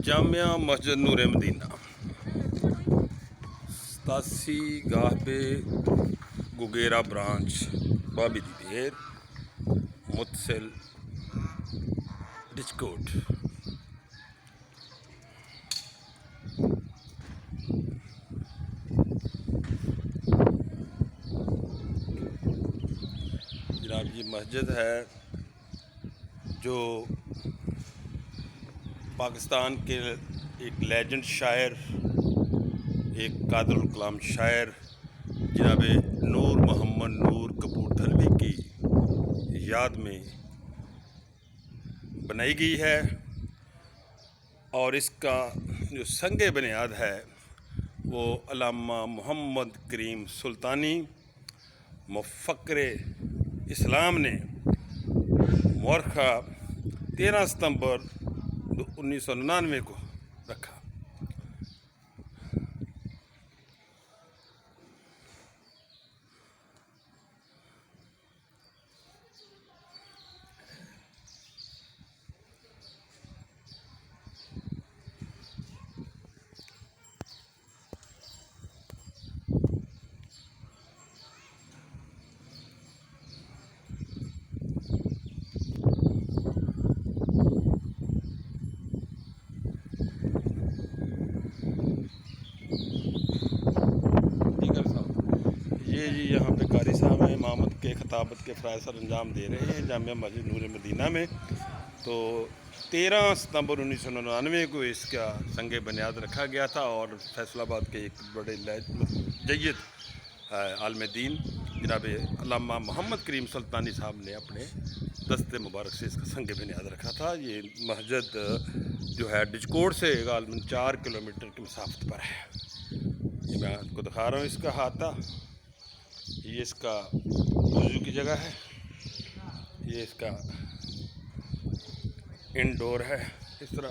جامعہ مسجد نور مدینہ 87 گاہ پہ گگیرا برانچ بابی دی دیر متصل ڈچکوٹ. جناب یہ مسجد ہے جو پاکستان کے ایک لیجنڈ شاعر، ایک قادر الکلام شاعر جناب نور محمد نور کپورتھلوی کی یاد میں بنائی گئی ہے، اور اس کا جو سنگ بنیاد ہے وہ علامہ محمد کریم سلطانی مفکر اسلام نے مورخہ 13 ستمبر 1999 کو رکھا. یہ جی یہاں پہ قاری صاحب ہیں، امامت کے خطابت کے فرائض سر انجام دے رہے ہیں جامعہ مسجد نور مدینہ میں. تو 13 ستمبر 1999 کو اس کا سنگ بنیاد رکھا گیا تھا، اور فیصل آباد کے ایک بڑے جید عالم دین جناب علامہ محمد کریم سلطانی صاحب نے اپنے دست مبارک سے اس کا سنگ بنیاد رکھا تھا. یہ مسجد جو ہے ڈچکوٹ سے غالباً 4 کلومیٹر کی مسافت پر ہے. یہ میں آپ کو دکھا رہا ہوں اس کا احاطہ. یہ اس کا وضو کی جگہ ہے، یہ اس کا انڈور ہے. اس طرح